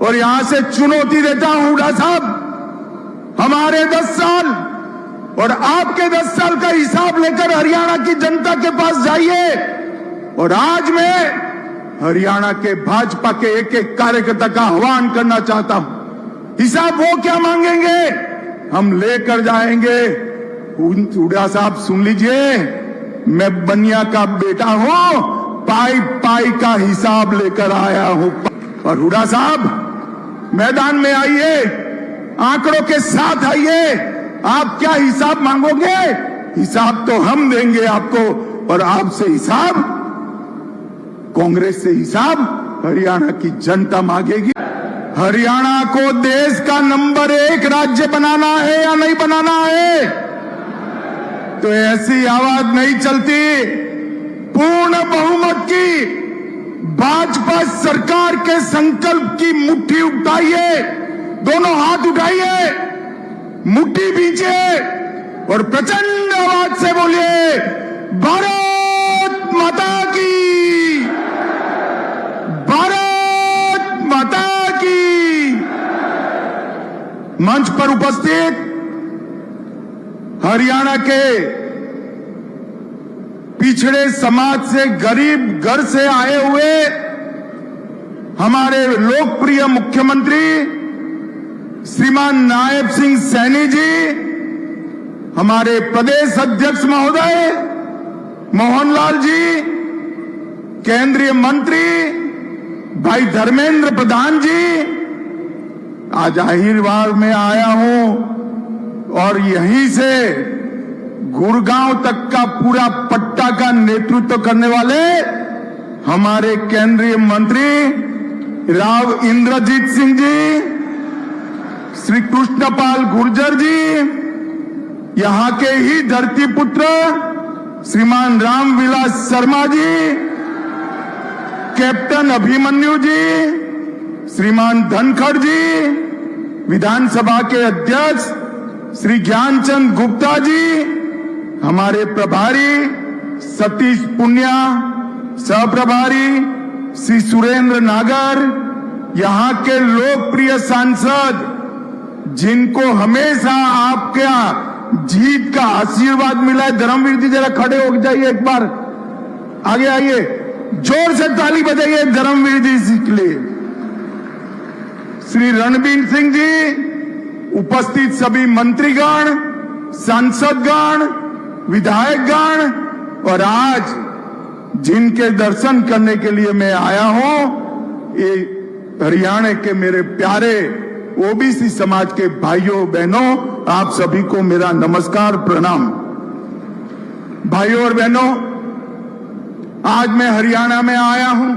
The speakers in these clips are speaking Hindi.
और यहां से चुनौती देता हूं हुड्डा साहब, हमारे 10 साल और आपके 10 साल का हिसाब लेकर हरियाणा की जनता के पास जाइए। और आज मैं हरियाणा के भाजपा के एक एक कार्यकर्ता का आह्वान करना चाहता हूं, हिसाब वो क्या मांगेंगे हम लेकर जाएंगे। हुड्डा साहब सुन लीजिए, मैं बनिया का बेटा हूं, पाई पाई का हिसाब लेकर आया हूं। और हुड्डा साहब मैदान में आइए, आंकड़ों के साथ आइए, आप क्या हिसाब मांगोगे, हिसाब तो हम देंगे आपको। और आपसे हिसाब, कांग्रेस से हिसाब हरियाणा की जनता मांगेगी। हरियाणा को देश का नंबर 1 राज्य बनाना है या नहीं बनाना है, तो ऐसी आवाज नहीं चलती। पूर्ण बहुमत की भाजपा सरकार के संकल्प की मुट्ठी उठाइए, दोनों हाथ उठाइए, मुट्ठी भींचिए और प्रचंड आवाज से बोलिए, भारत माता की, भारत माता की। मंच पर उपस्थित हरियाणा के पिछड़े समाज से, गरीब घर से आए हुए हमारे लोकप्रिय मुख्यमंत्री श्रीमान नायब सिंह सैनी जी, हमारे प्रदेश अध्यक्ष महोदय मोहनलाल जी, केंद्रीय मंत्री भाई धर्मेंद्र प्रधान जी, आज अहिरवार में आया हूं और यहीं से गुड़गांव तक का पूरा पट्टा का नेतृत्व करने वाले हमारे केंद्रीय मंत्री राव इंद्रजीत सिंह जी, श्री कृष्णपाल गुर्जर जी, यहां के ही धरती पुत्र श्रीमान रामविलास शर्मा जी, कैप्टन अभिमन्यु जी, श्रीमान धनखड़ जी, विधानसभा के अध्यक्ष श्री ज्ञानचंद गुप्ता जी, हमारे प्रभारी सतीश पुनिया, सहप्रभारी श्री सुरेंद्र नागर, यहां के लोकप्रिय सांसद जिनको हमेशा आपका जीत का आशीर्वाद मिला है, धर्मवीर जी जरा खड़े हो जाइए, एक बार आगे आइए, जोर से ताली बजाइए धर्मवीर जी के लिए। श्री रणबीर सिंह जी, उपस्थित सभी मंत्रीगण, सांसदगण, विधायकगण, और आज जिनके दर्शन करने के लिए मैं आया हूं, ये हरियाणा के मेरे प्यारे ओबीसी समाज के भाइयों बहनों, आप सभी को मेरा नमस्कार प्रणाम। भाइयों और बहनों, आज मैं हरियाणा में आया हूं।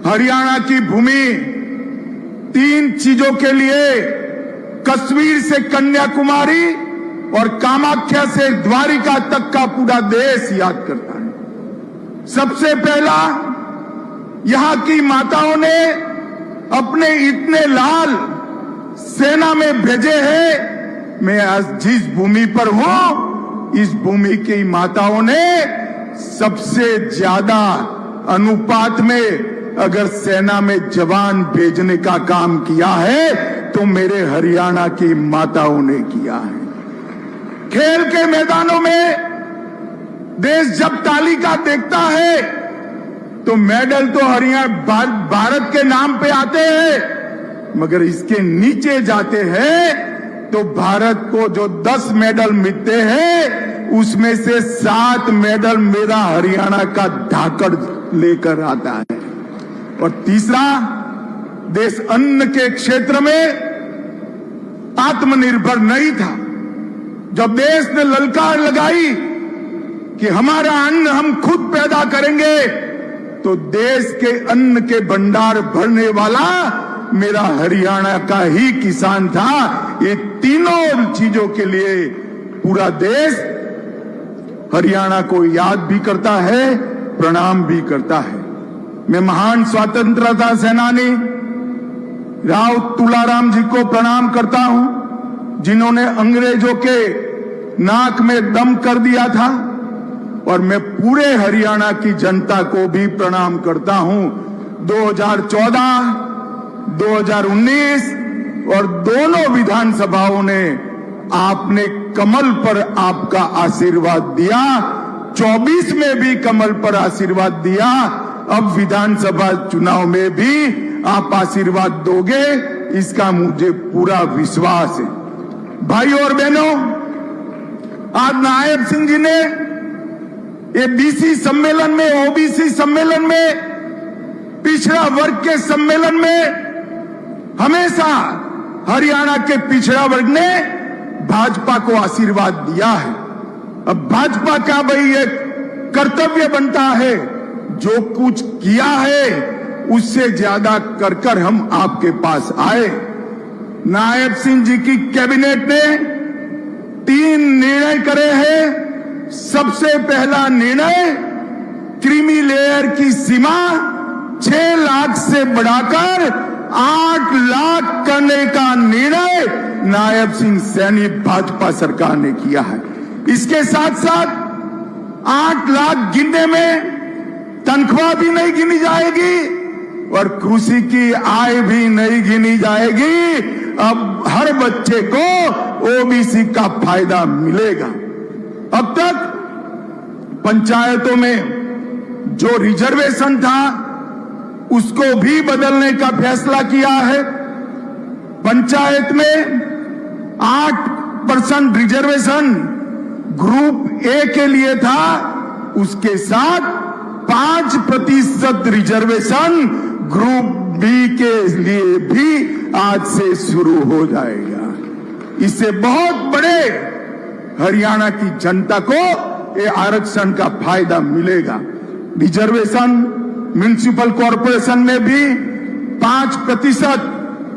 हरियाणा की भूमि 3 चीजों के लिए, कश्मीर से कन्याकुमारी और कामाख्या से द्वारिका तक का पूरा देश याद करता है। सबसे पहला, यहां की माताओं ने अपने इतने लाल सेना में भेजे हैं। मैं आज जिस भूमि पर हूं, इस भूमि की माताओं ने सबसे ज्यादा अनुपात में अगर सेना में जवान भेजने का काम किया है तो मेरे हरियाणा की माताओं ने किया है। खेल के मैदानों में देश जब तालिका देखता है तो मेडल तो हरियाणा भारत के नाम पे आते हैं, मगर इसके नीचे जाते हैं तो भारत को जो 10 मेडल मिलते हैं उसमें से 7 मेडल मेरा हरियाणा का धाकड़ लेकर आता है। और तीसरा, देश अन्न के क्षेत्र में आत्मनिर्भर नहीं था। जब देश ने ललकार लगाई कि हमारा अन्न हम खुद पैदा करेंगे, तो देश के अन्न के भंडार भरने वाला मेरा हरियाणा का ही किसान था। ये तीनों चीजों के लिए पूरा देश हरियाणा को याद भी करता है, प्रणाम भी करता है। मैं महान स्वतंत्रता सेनानी राव तुलाराम जी को प्रणाम करता हूं, जिन्होंने अंग्रेजों के नाक में दम कर दिया था। और मैं पूरे हरियाणा की जनता को भी प्रणाम करता हूं। 2014 2019 और दोनों विधानसभाओं ने आपने कमल पर आपका आशीर्वाद दिया, 24 में भी कमल पर आशीर्वाद दिया, अब विधानसभा चुनाव में भी आप आशीर्वाद दोगे, इसका मुझे पूरा विश्वास है। भाइयों और बहनों, आज नायब सिंह जी ने ये बीसी सम्मेलन में, ओबीसी सम्मेलन में, पिछड़ा वर्ग के सम्मेलन में हमेशा हरियाणा के पिछड़ा वर्ग ने भाजपा को आशीर्वाद दिया है। अब भाजपा का भाई एक कर्तव्य बनता है, जो कुछ किया है उससे ज्यादा कर कर हम आपके पास आए। नायब सिंह जी की कैबिनेट ने 3 निर्णय करे हैं। सबसे पहला निर्णय, क्रीमी लेयर की सीमा 6 लाख से बढ़ाकर 8 लाख करने का निर्णय नायब सिंह सैनी भाजपा सरकार ने किया है। इसके साथ साथ 8 लाख गिनने में तनख्वाह भी नहीं गिनी जाएगी और कृषि की आय भी नहीं गिनी जाएगी। अब हर बच्चे को ओबीसी का फायदा मिलेगा। अब तक पंचायतों में जो रिजर्वेशन था उसको भी बदलने का फैसला किया है। पंचायत में 8% रिजर्वेशन ग्रुप ए के लिए था, उसके साथ 5% रिजर्वेशन ग्रुप बी के लिए भी आज से शुरू हो जाएगा। इससे बहुत बड़े हरियाणा की जनता को ये आरक्षण का फायदा मिलेगा। रिजर्वेशन म्युनिसिपल कॉरपोरेशन में भी 5%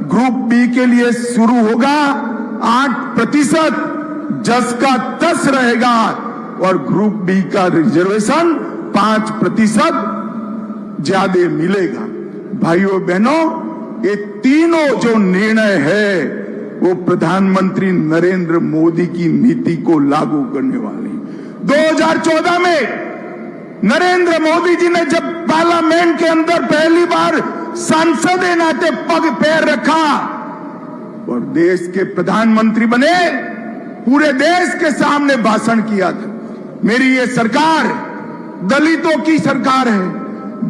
ग्रुप बी के लिए शुरू होगा, 8% जस का तस रहेगा और ग्रुप बी का रिजर्वेशन 5% ज्यादा मिलेगा। भाइयों बहनों, ये तीनों जो निर्णय है वो प्रधानमंत्री नरेंद्र मोदी की नीति को लागू करने वाले। 2014 में नरेंद्र मोदी जी ने जब पार्लियामेंट के अंदर पहली बार सांसद के नाते पग पैर रखा और देश के प्रधानमंत्री बने, पूरे देश के सामने भाषण किया था, मेरी ये सरकार दलितों की सरकार है,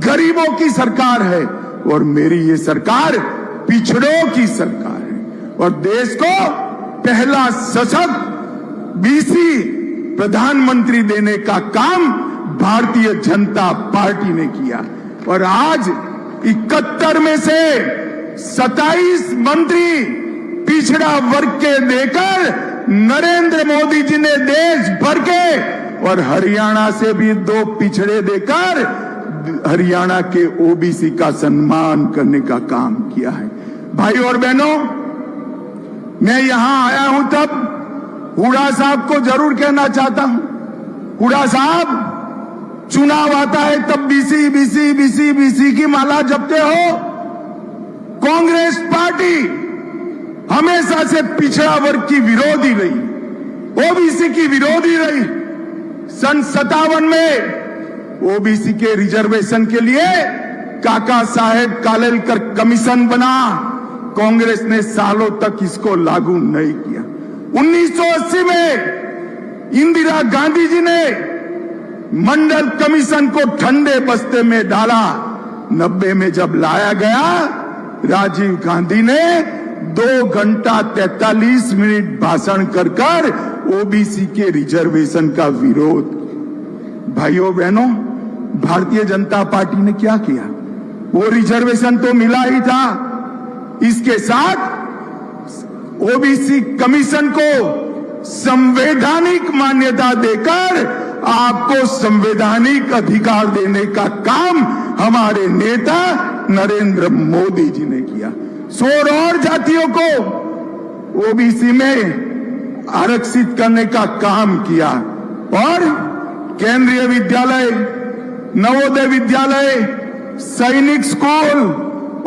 गरीबों की सरकार है और मेरी ये सरकार पिछड़ों की सरकार है और देश को पहला सशक्त बीसी प्रधानमंत्री देने का काम भारतीय जनता पार्टी ने किया। और आज 71 में से 27 मंत्री पिछड़ा वर्ग के देकर नरेंद्र मोदी जी ने देश भर के और हरियाणा से भी 2 पिछड़े देकर हरियाणा के ओबीसी का सम्मान करने का काम किया है। भाइयों और बहनों, मैं यहां आया हूं तब हुड्डा साहब को जरूर कहना चाहता हूं, हुड्डा साहब, चुनाव आता है तब बीसी बीसी बीसी बीसी की माला जपते हो। कांग्रेस पार्टी हमेशा से पिछड़ा वर्ग की विरोधी रही, ओबीसी की विरोधी रही। सन 57 में ओबीसी के रिजर्वेशन के लिए काका साहेब कालेलकर कमीशन बना, कांग्रेस ने सालों तक इसको लागू नहीं किया। 1980 में इंदिरा गांधी जी ने मंडल कमीशन को ठंडे बस्ते में डाला। 90 में जब लाया गया, राजीव गांधी ने 2 घंटा 43 मिनट भाषण कर ओबीसी के रिजर्वेशन का विरोध। भाइयों बहनों, भारतीय जनता पार्टी ने क्या किया? वो रिजर्वेशन तो मिला ही था, इसके साथ ओबीसी कमीशन को संवैधानिक मान्यता देकर आपको संवैधानिक अधिकार देने का काम हमारे नेता नरेंद्र मोदी जी ने किया। 16 और जातियों को ओबीसी में आरक्षित करने का काम किया और केंद्रीय विद्यालय, नवोदय विद्यालय, सैनिक स्कूल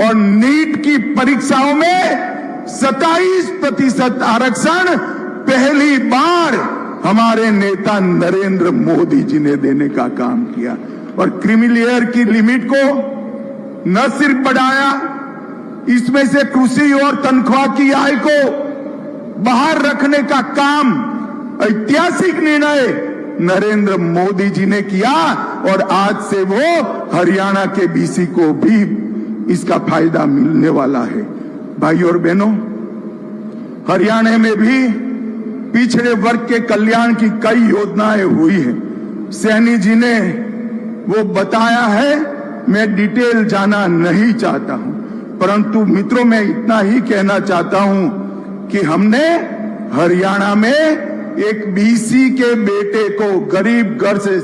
और नीट की परीक्षाओं में 27% आरक्षण पहली बार हमारे नेता नरेंद्र मोदी जी ने देने का काम किया। और क्रीमी लेयर की लिमिट को न सिर्फ बढ़ाया, इसमें से कृषि और तनख्वाह की आय को बाहर रखने का काम ऐतिहासिक निर्णय नरेंद्र मोदी जी ने किया और आज से वो हरियाणा के बीसी को भी इसका फायदा मिलने वाला है। भाई और बहनों, हरियाणा में भी पिछड़े वर्ग के कल्याण की कई योजनाएं हुई है। सैनी जी ने वो बताया है, मैं डिटेल जाना नहीं चाहता हूं, परंतु मित्रों मैं इतना ही कहना चाहता हूं कि हमने हरियाणा में एक बीसी के बेटे को गरीब घर से,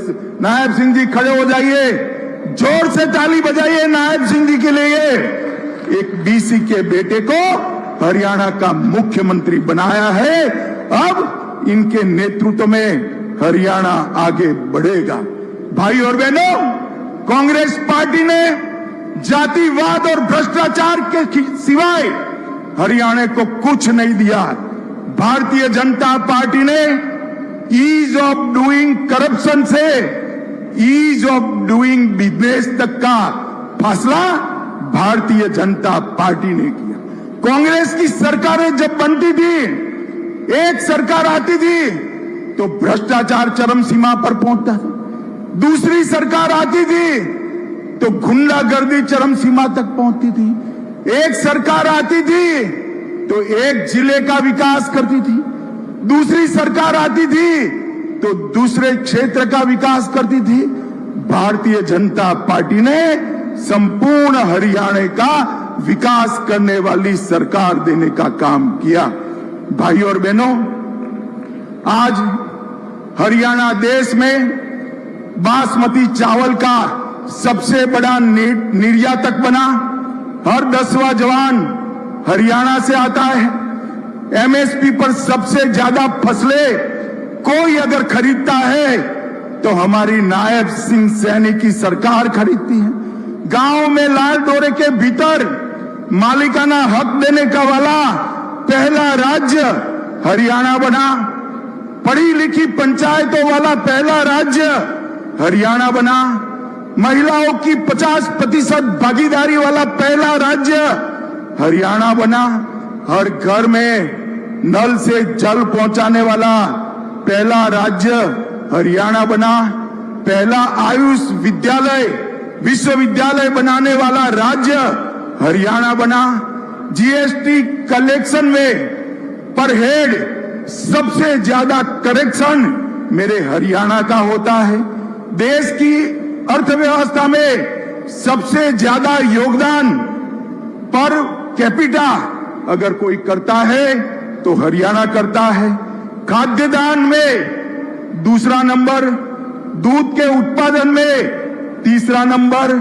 नायब सिंह जी खड़े हो जाइए, जोर से ताली बजाइए नायब सिंह जी के लिए। एक बीसी के बेटे को हरियाणा का मुख्यमंत्री बनाया है। अब इनके नेतृत्व में हरियाणा आगे बढ़ेगा। भाई और बहनों, कांग्रेस पार्टी ने जातिवाद और भ्रष्टाचार के सिवाय हरियाणा को कुछ नहीं दिया। भारतीय जनता पार्टी ने ईज ऑफ डूइंग करप्शन से ईज ऑफ डूइंग बिजनेस तक का फैसला भारतीय जनता पार्टी ने किया। कांग्रेस की सरकारें जब बनती थी, एक सरकार आती थी तो भ्रष्टाचार चरम सीमा पर पहुंचता था, दूसरी सरकार आती थी तो गुंडागर्दी चरम सीमा तक पहुंचती थी, एक सरकार आती थी तो एक जिले का विकास करती थी, दूसरी सरकार आती थी तो दूसरे क्षेत्र का विकास करती थी। भारतीय जनता पार्टी ने संपूर्ण हरियाणा का विकास करने वाली सरकार देने का काम किया। भाई और बहनों, आज हरियाणा देश में बासमती चावल का सबसे बड़ा निर्यातक बना। हर 10वां जवान हरियाणा से आता है। एमएसपी पर सबसे ज्यादा फसलें कोई अगर खरीदता है तो हमारी नायब सिंह सैनी की सरकार खरीदती है। गांव में लाल डोरे के भीतर मालिकाना हक देने का वाला पहला राज्य हरियाणा बना। पढ़ी लिखी पंचायतों वाला पहला राज्य हरियाणा बना। महिलाओं की 50% भागीदारी वाला पहला राज्य हरियाणा बना। हर घर में नल से जल पहुंचाने वाला पहला राज्य हरियाणा बना। पहला आयुष विद्यालय विश्वविद्यालय बनाने वाला राज्य हरियाणा बना। जीएसटी कलेक्शन में पर हेड सबसे ज्यादा कलेक्शन मेरे हरियाणा का होता है। देश की अर्थव्यवस्था में सबसे ज्यादा योगदान पर कैपिटा अगर कोई करता है तो हरियाणा करता है। खाद्यदान में दूसरा नंबर, दूध के उत्पादन में तीसरा नंबर,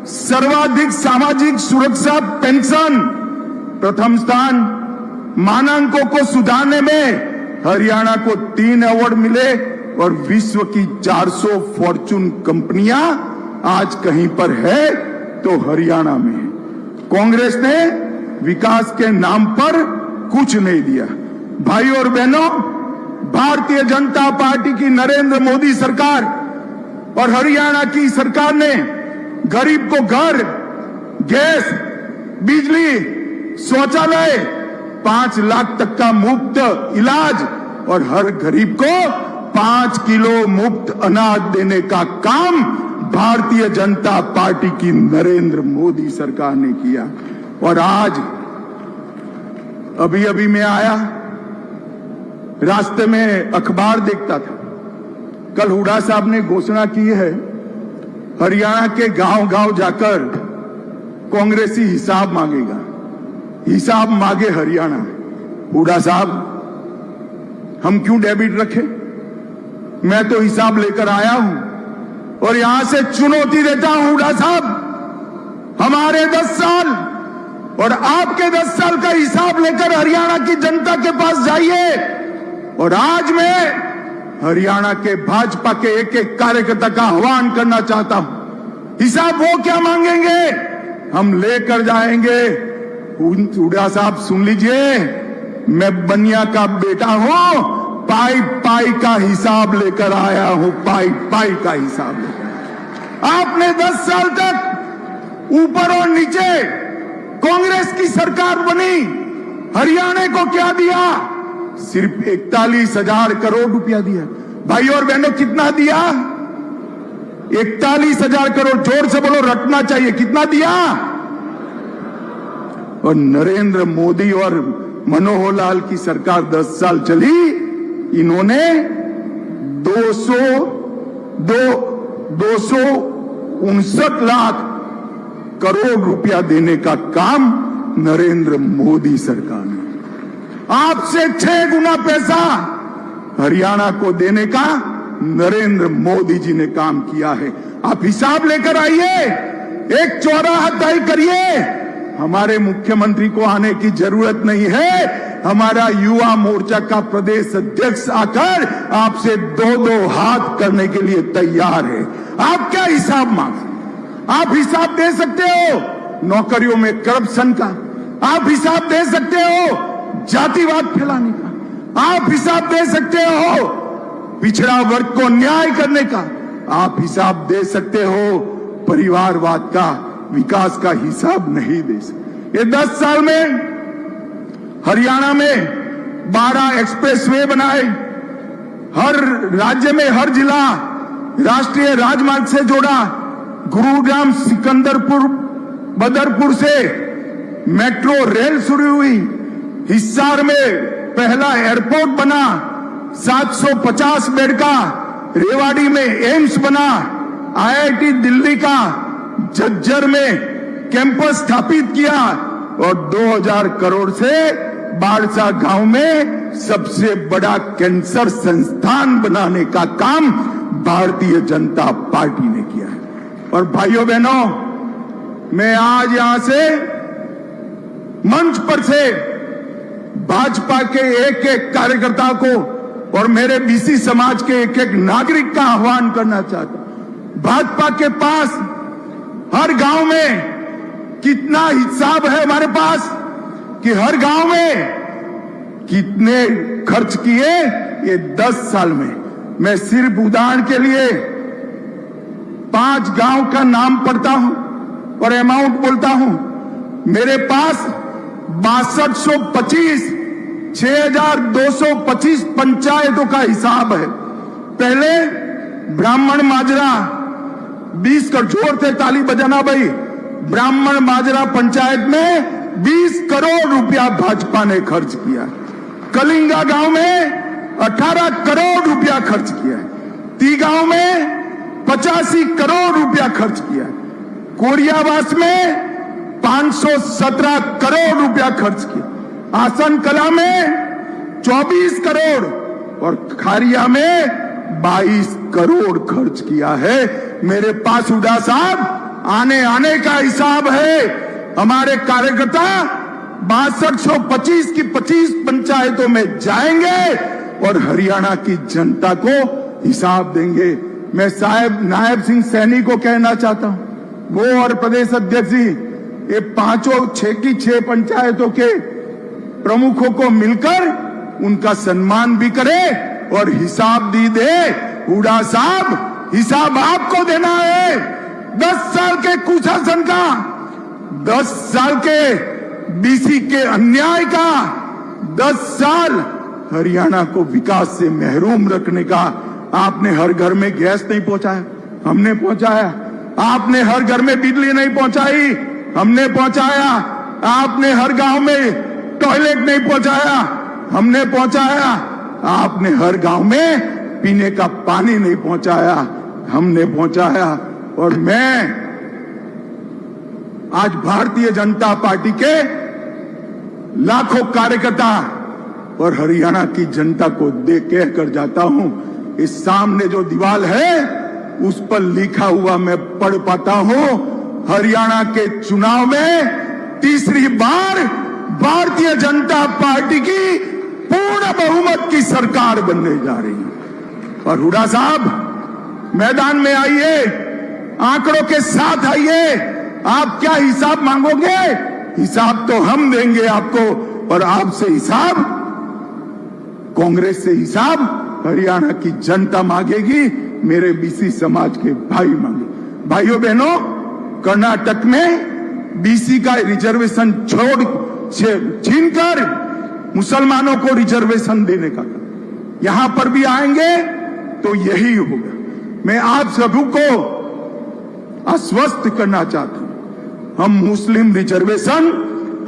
सर्वाधिक सामाजिक सुरक्षा पेंशन प्रथम स्थान। मानकों को सुधारने में हरियाणा को 3 अवार्ड मिले और विश्व की 400 फॉर्चून कंपनियां आज कहीं पर है तो हरियाणा में है। कांग्रेस ने विकास के नाम पर कुछ नहीं दिया। भाई और बहनों, भारतीय जनता पार्टी की नरेंद्र मोदी सरकार और हरियाणा की सरकार ने गरीब को घर, गैस, बिजली, शौचालय, 5 लाख तक का मुफ्त इलाज और हर गरीब को 5 किलो मुफ्त अनाज देने का काम भारतीय जनता पार्टी की नरेंद्र मोदी सरकार ने किया। और आज अभी अभी मैं आया, रास्ते में अखबार देखता था, कल हुड्डा साहब ने घोषणा की है हरियाणा के गांव गांव जाकर कांग्रेसी हिसाब मांगेगा। हिसाब मांगे हरियाणा। हुड्डा साहब, हम क्यों डेबिट रखें? मैं तो हिसाब लेकर आया हूं और यहां से चुनौती देता हूं हुड्डा साहब, हमारे 10 साल और आपके 10 साल का हिसाब लेकर हरियाणा की जनता के पास जाइए। और आज मैं हरियाणा के भाजपा के एक एक कार्यकर्ता का आह्वान करना चाहता हूं। हिसाब वो क्या मांगेंगे हम लेकर जाएंगे। हुड्डा साहब सुन लीजिए, मैं बनिया का बेटा हूं, पाई पाई का हिसाब लेकर आया हूं, पाई पाई का हिसाब लेकर। आपने 10 साल तक ऊपर और नीचे कांग्रेस की सरकार बनी, हरियाणा को क्या दिया? सिर्फ 41,000 करोड़ रुपया दिया। भाई और बहनों, कितना दिया? 41,000 करोड़। जोर से बोलो, रटना चाहिए। कितना दिया? और नरेंद्र मोदी और मनोहर लाल की सरकार 10 साल चली, इन्होंने 259 लाख करोड़ रुपया देने का काम नरेंद्र मोदी सरकार ने, आपसे 6 गुना पैसा हरियाणा को देने का नरेंद्र मोदी जी ने काम किया है। आप हिसाब लेकर आइए, एक चौराहा तय करिए। हमारे मुख्यमंत्री को आने की जरूरत नहीं है, हमारा युवा मोर्चा का प्रदेश अध्यक्ष आकर आपसे 2-2 हाथ करने के लिए तैयार है। आप क्या हिसाब मांगते? आप हिसाब दे सकते हो नौकरियों में करप्शन का, आप हिसाब दे सकते हो जातिवाद फैलाने का, आप हिसाब दे सकते हो पिछड़ा वर्ग को न्याय करने का, आप हिसाब दे सकते हो परिवारवाद का, विकास का हिसाब नहीं दे सकते। ये 10 साल में हरियाणा में 12 एक्सप्रेसवे बनाए, हर राज्य में हर जिला राष्ट्रीय राजमार्ग से जोड़ा, गुरुग्राम सिकंदरपुर बदरपुर से मेट्रो रेल शुरू हुई, हिसार में पहला एयरपोर्ट बना 750 बेड का, रेवाड़ी में एम्स बना, आईआईटी दिल्ली का झज्जर में कैंपस स्थापित किया और 2000 करोड़ से बाड़सा गांव में सबसे बड़ा कैंसर संस्थान बनाने का काम भारतीय जनता पार्टी ने किया है। और भाइयों बहनों, मैं आज यहां से मंच पर से भाजपा के एक एक कार्यकर्ता को और मेरे बीसी समाज के एक एक नागरिक का आह्वान करना चाहता हूं। भाजपा के पास हर गांव में कितना हिसाब है हमारे पास कि हर गांव में कितने खर्च किए ये 10 साल में। मैं सिर्फ उदाहरण के लिए 5 गांव का नाम पढ़ता हूं और अमाउंट बोलता हूं। मेरे पास 6225 6225 पंचायतों का हिसाब है। पहले ब्राह्मण माजरा 20 करोड़, जोर से ताली बजाना भाई। ब्राह्मण माजरा पंचायत में 20 करोड़ रुपया भाजपा ने खर्च किया। कलिंगा गांव में 18 करोड़ रुपया खर्च किया। ती गांव में 85 करोड़ रुपया खर्च किया। कोरियावास में 517 करोड़ रुपया खर्च किया। आसन कला में 24 करोड़ और खारिया में 22 करोड़ खर्च किया है। मेरे पास हुडा साहब आने का हिसाब है। हमारे कार्यकर्ता 6225 की 25 पंचायतों में जाएंगे और हरियाणा की जनता को हिसाब देंगे। मैं साहब नायब सिंह सैनी को कहना चाहता हूं, वो और प्रदेश अध्यक्ष जी ये 6 पंचायतों के प्रमुखों को मिलकर उनका सम्मान भी करे और हिसाब दी दे। हुडा साहब, हिसाब आपको देना है 10 साल के कुशासन का, 10 साल के बीसी के अन्याय का, 10 साल हरियाणा को विकास से महरूम रखने का। आपने हर घर में गैस नहीं पहुंचाया, हमने पहुंचाया। आपने हर घर में बिजली नहीं पहुंचाई, हमने पहुंचाया। आपने हर गांव में टॉयलेट नहीं पहुंचाया, हमने पहुंचाया। आपने हर गांव में पीने का पानी नहीं पहुंचाया, हमने पहुंचाया। और मैं आज भारतीय जनता पार्टी के लाखों कार्यकर्ता और हरियाणा की जनता को देख कहकर जाता हूं, इस सामने जो दीवार है उस पर लिखा हुआ मैं पढ़ पाता हूं, हरियाणा के चुनाव में तीसरी बार भारतीय जनता पार्टी की पूर्ण बहुमत की सरकार बनने जा रही है। और हुडा साहब मैदान में आइए, आंकड़ों के साथ आइए। आप क्या हिसाब मांगोगे? हिसाब तो हम देंगे आपको, और आपसे हिसाब, कांग्रेस से हिसाब हरियाणा की जनता मांगेगी, मेरे बीसी समाज के भाई मांगे। भाइयों बहनों, कर्नाटक में बीसी का रिजर्वेशन छीनकर मुसलमानों को रिजर्वेशन देने का। यहां पर भी आएंगे तो यही होगा। मैं आप सभी को आश्वस्त करना चाहता हूं, हम मुस्लिम रिजर्वेशन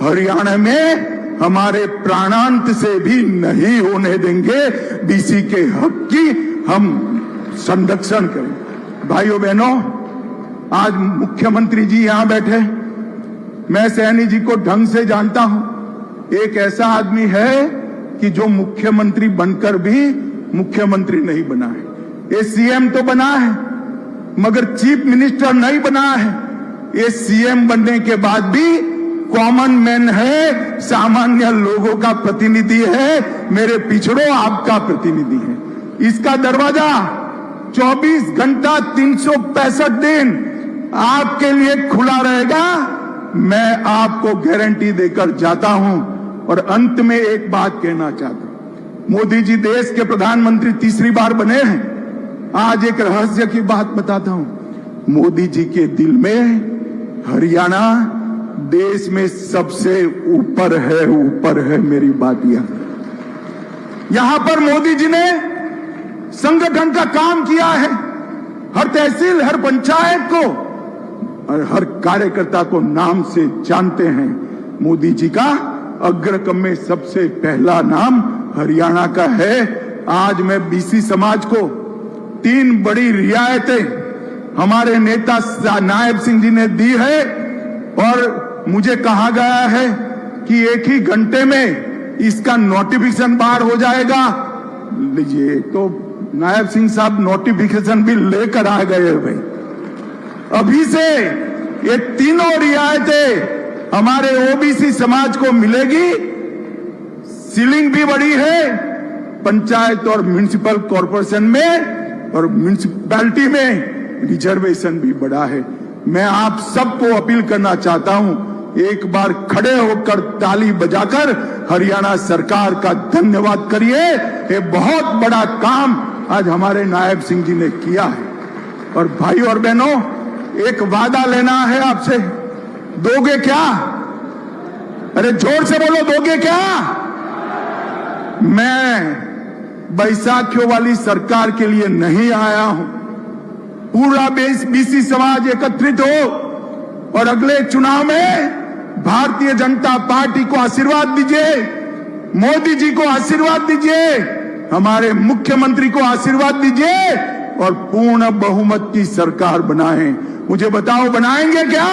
हरियाणा में हमारे प्राणांत से भी नहीं होने देंगे। बीसी के हक की हम संरक्षण करेंगे। भाइयों बहनों, आज मुख्यमंत्री जी यहां बैठे, मैं सैनी जी को ढंग से जानता हूं। एक ऐसा आदमी है कि जो मुख्यमंत्री बनकर भी मुख्यमंत्री नहीं बना है। ये सीएम तो बना है मगर चीफ मिनिस्टर नहीं बना है। ये सीएम बनने के बाद भी कॉमन मैन है, सामान्य लोगों का प्रतिनिधि है, मेरे पिछड़ों आपका प्रतिनिधि है। इसका दरवाजा 24 घंटा 365 दिन आपके लिए खुला रहेगा, मैं आपको गारंटी देकर जाता हूं। और अंत में एक बात कहना चाहता हूं, मोदी जी देश के प्रधानमंत्री तीसरी बार बने हैं। आज एक रहस्य की बात बताता हूं, मोदी जी के दिल में हरियाणा देश में सबसे ऊपर है। मेरी बात यहां पर मोदी जी ने संगठन का काम किया है। हर तहसील, हर पंचायत को और हर कार्यकर्ता को नाम से जानते हैं। मोदी जी का अग्रक्रम में सबसे पहला नाम हरियाणा का है। आज मैं बीसी समाज को 3 बड़ी रियायतें हमारे नेता नायब सिंह जी ने दी है और मुझे कहा गया है कि 1 ही घंटे में इसका नोटिफिकेशन बाहर हो जाएगा। लीजिए, तो नायब सिंह साहब नोटिफिकेशन भी लेकर आ गए भाई। अभी से ये तीनों रियायतें हमारे ओबीसी समाज को मिलेगी। सीलिंग भी बढ़ी है पंचायत और म्युनिसिपल कॉर्पोरेशन में, और म्युनिसिपैलिटी में रिजर्वेशन भी बढ़ा है। मैं आप सबको अपील करना चाहता हूं, एक बार खड़े होकर ताली बजाकर हरियाणा सरकार का धन्यवाद करिए। ये बहुत बड़ा काम आज हमारे नायब सिंह जी ने किया है। और भाइयों और बहनों, एक वादा लेना है आपसे, दोगे क्या? अरे जोर से बोलो, दोगे क्या? मैं बैसाखियों वाली सरकार के लिए नहीं आया हूं। पूरा बीसी समाज एकत्रित हो और अगले चुनाव में भारतीय जनता पार्टी को आशीर्वाद दीजिए, मोदी जी को आशीर्वाद दीजिए, हमारे मुख्यमंत्री को आशीर्वाद दीजिए और पूर्ण बहुमत की सरकार बनाएं। मुझे बताओ, बनाएंगे क्या?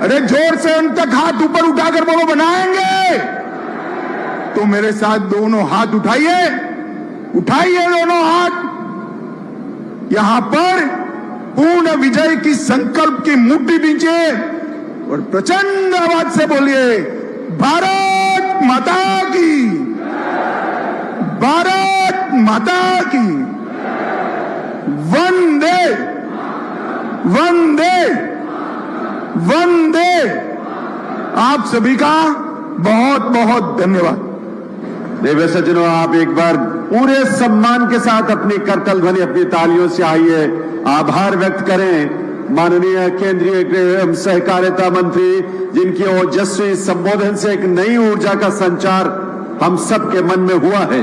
अरे जोर से उन तक हाथ ऊपर उठाकर बोलो, बनाएंगे। तो मेरे साथ दोनों हाथ उठाइए, उठाइए दोनों हाथ। यहां पर पूर्ण विजय की संकल्प की मुट्ठी दीजिए और प्रचंड आवाज से बोलिए, भारत माता की, भारत माता की, वंदे वंदे वंदे। आप सभी का बहुत बहुत धन्यवाद। देवी सज्जनों, आप एक बार पूरे सम्मान के साथ अपनी करतल ध्वनि, अपनी तालियों से आइए, आभार व्यक्त करें माननीय केंद्रीय गृह एवं सहकारिता मंत्री, जिनकी ओजस्वी संबोधन से एक नई ऊर्जा का संचार हम सबके मन में हुआ है।